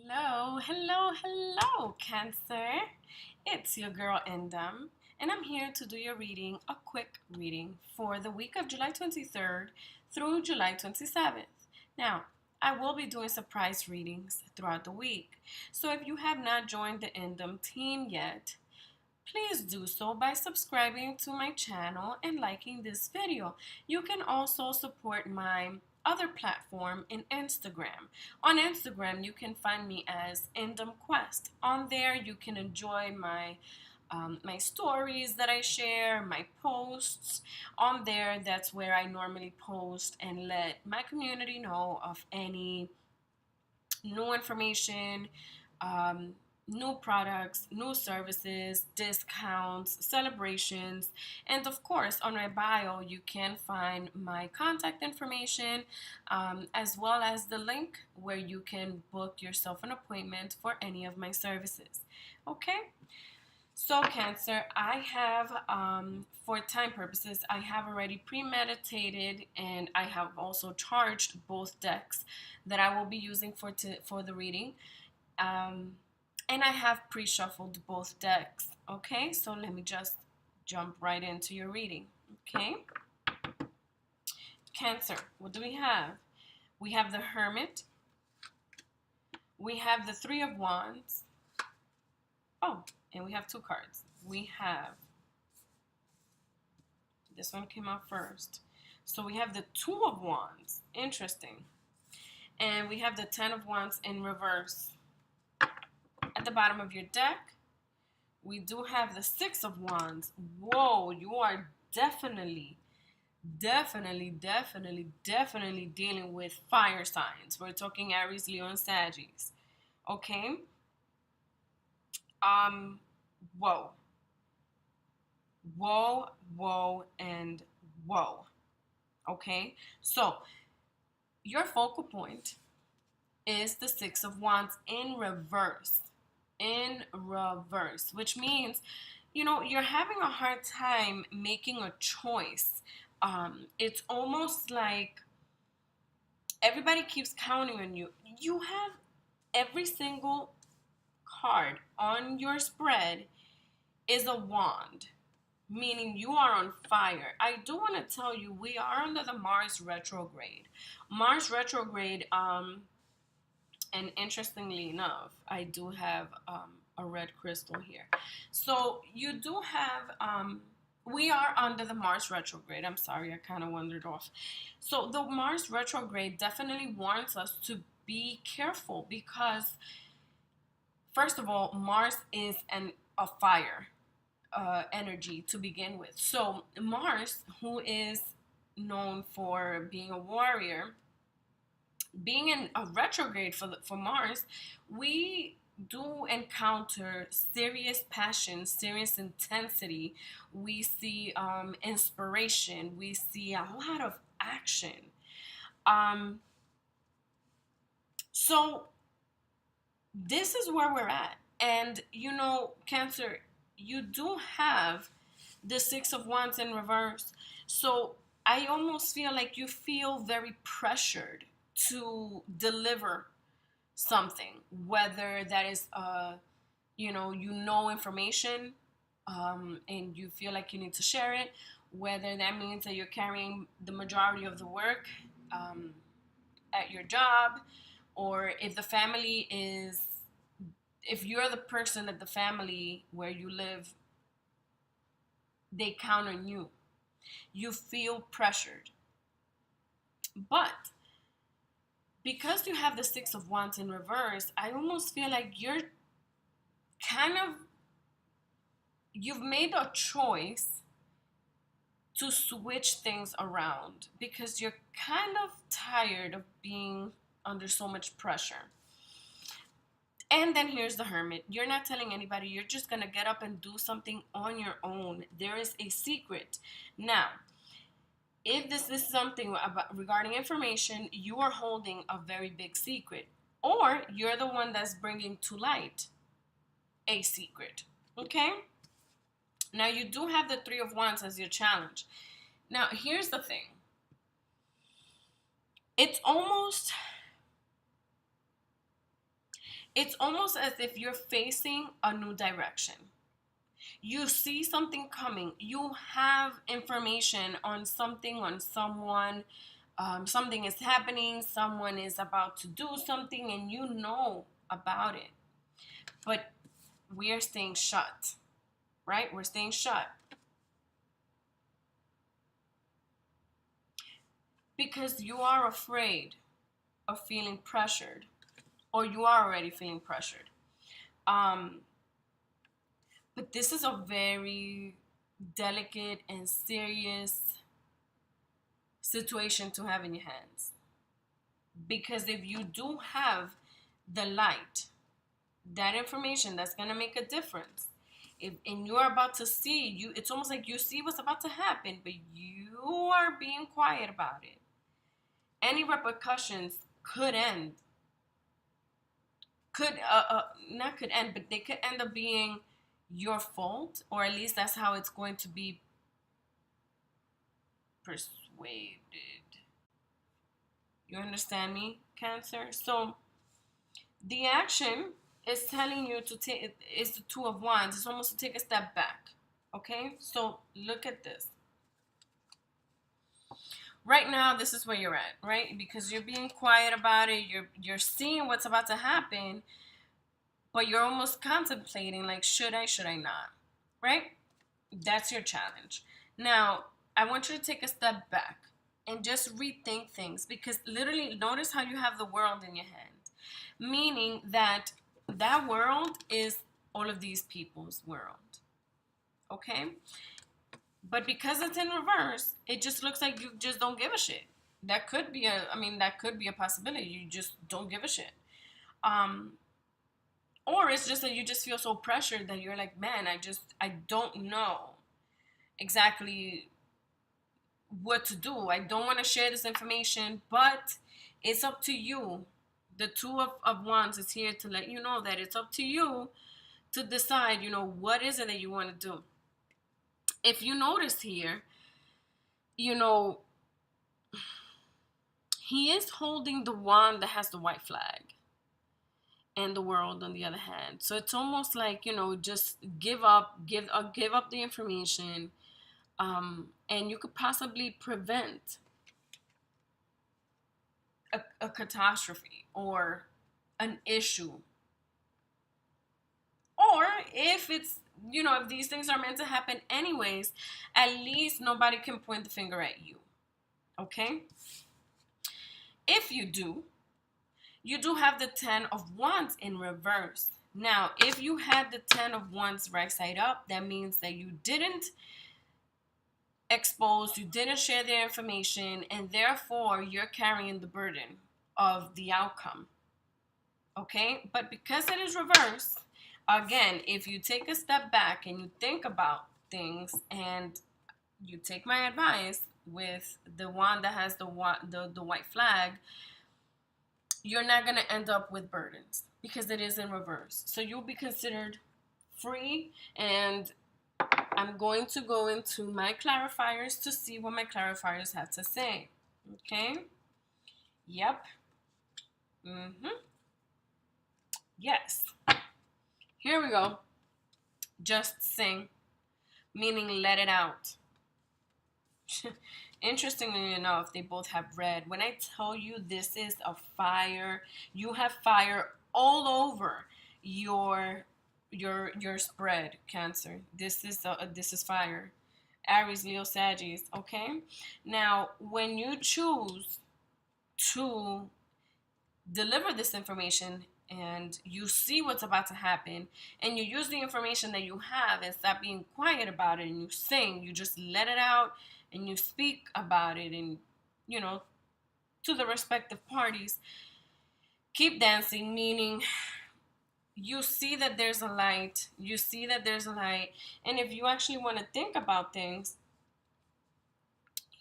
Hello, hello, hello, Cancer. It's your girl Indom, and I'm here to do your reading, a quick reading for the week of July 23rd through July 27th. Now, I will be doing surprise readings throughout the week, so if you have not joined the Indom team yet, please do so by subscribing to my channel and liking this video. You can also support my other platform in Instagram. On Instagram, you can find me as Indom Quest. On there, you can enjoy my stories that I share, my posts. On there, that's where I normally post and let my community know of any new information, um, new products, new services, discounts, celebrations, and of course, on my bio, you can find my contact information as well as the link where you can book yourself an appointment for any of my services. Okay? So, Cancer, I have, for time purposes, I have already premeditated and I have also charged both decks that I will be using for the reading. Um, and I have pre-shuffled both decks. Okay, so let me just jump right into your reading. Okay, Cancer, what do we have? We have the Hermit. We have the Three of Wands. Oh, and we have two cards. We have, this one came out first. So we have the Two of Wands. Interesting. And we have the Ten of Wands in reverse. At the bottom of your deck, we do have the Six of Wands. Whoa, you are definitely dealing with fire signs. We're talking Aries, Leo, and Sagittarius. Okay? Whoa. Whoa, whoa, and whoa. Okay? So, your focal point is the Six of Wands in reverse. In reverse, which means, you're having a hard time making a choice. It's almost like everybody keeps counting on you. You have every single card on your spread is a wand, meaning you are on fire. I do want to tell you, we are under the Mars retrograde. Mars retrograde, and interestingly enough, I do have a red crystal here. So you do have, we are under the Mars retrograde. I'm sorry, I kind of wandered off. So the Mars retrograde definitely warns us to be careful because, first of all, Mars is a fire energy to begin with. So Mars, who is known for being a warrior, being in a retrograde for Mars, we do encounter serious passion, serious intensity. We see inspiration. We see a lot of action. Um, so this is where we're at. And Cancer, you do have the Six of Wands in reverse. So I almost feel like you feel very pressured to deliver something, whether that is information, and you feel like you need to share it, whether that means that you're carrying the majority of the work at your job, or if you're the person at the family where you live, they count on you. You feel pressured. But because you have the Six of Wands in reverse, I almost feel like you've made a choice to switch things around because you're kind of tired of being under so much pressure. And then here's the Hermit. You're not telling anybody. You're just going to get up and do something on your own. There is a secret. Now, if this is something regarding information, you are holding a very big secret. Or you're the one that's bringing to light a secret. Okay? Now, you do have the Three of Wands as your challenge. Now, here's the thing. It's almost It's almost as if you're facing a new direction. You see something coming. You have information on something, on someone. Something is happening. Someone is about to do something, and you know about it. But we are staying shut, right? We're staying shut because you are afraid of feeling pressured, or you are already feeling pressured. Um, but this is a very delicate and serious situation to have in your hands, because if you do have the light, that information that's going to make a difference, if and you're about to see, you it's almost like you see what's about to happen, but you are being quiet about it, any repercussions could end, could not could end, but they could end up being your fault, or at least that's how it's going to be persuaded. You understand me, Cancer? So the action is telling you to take, it's the Two of Wands. It's almost to take a step back. Okay? So look at this. Right now, this is where you're at, right? Because you're being quiet about it. You're seeing what's about to happen, but you're almost contemplating, like, should I not? Right? That's your challenge. Now, I want you to take a step back and just rethink things, because literally notice how you have the world in your hand, meaning that that world is all of these people's world. Okay? But because it's in reverse, it just looks like you just don't give a shit. That could be that could be a possibility. You just don't give a shit. Or it's just that you just feel so pressured that you're like, man, I don't know exactly what to do. I don't want to share this information, but it's up to you. The Two of Wands is here to let you know that it's up to you to decide, what is it that you want to do. If you notice here, you know, he is holding the wand that has the white flag, and the World on the other hand. So it's almost like, just give up the information, and you could possibly prevent a catastrophe or an issue. Or if it's, if these things are meant to happen anyways, at least nobody can point the finger at you. Okay? If you do have the Ten of Wands in reverse. Now, if you had the Ten of Wands right side up, that means that you didn't expose, you didn't share their information, and therefore you're carrying the burden of the outcome. Okay? But because it is reverse, again, if you take a step back and you think about things and you take my advice with the wand that has the white flag, you're not going to end up with burdens because it is in reverse. So you'll be considered free, and I'm going to go into my clarifiers to see what my clarifiers have to say. Okay? Yep. Yes. Here we go. Just sing, meaning let it out. Interestingly enough, they both have red. When I tell you this is a fire, you have fire all over your spread, Cancer. This is fire. Aries, Leo, Sagittarius. Okay. Now, when you choose to deliver this information and you see what's about to happen, and you use the information that you have and stop being quiet about it, and you sing, you just let it out and you speak about it, and to the respective parties, keep dancing, meaning you see that there's a light, and if you actually want to think about things,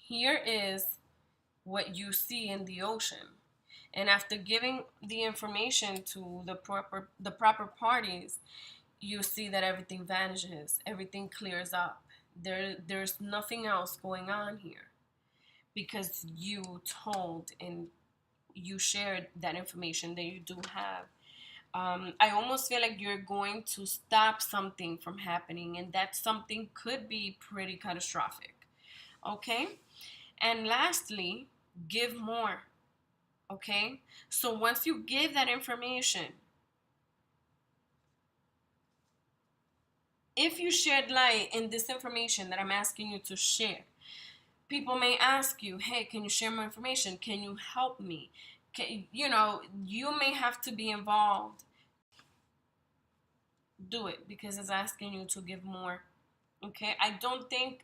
here is what you see in the ocean. And after giving the information to the proper parties, you see that everything vanishes, everything clears up. There's nothing else going on here, because you told and you shared that information that you do have. I almost feel like you're going to stop something from happening, and that something could be pretty catastrophic. Okay? And lastly, give more. Okay? So once you give that information, if you shed light in this information that I'm asking you to share, people may ask you, hey, can you share more information? Can you help me? You may have to be involved. Do it because it's asking you to give more. Okay, I don't think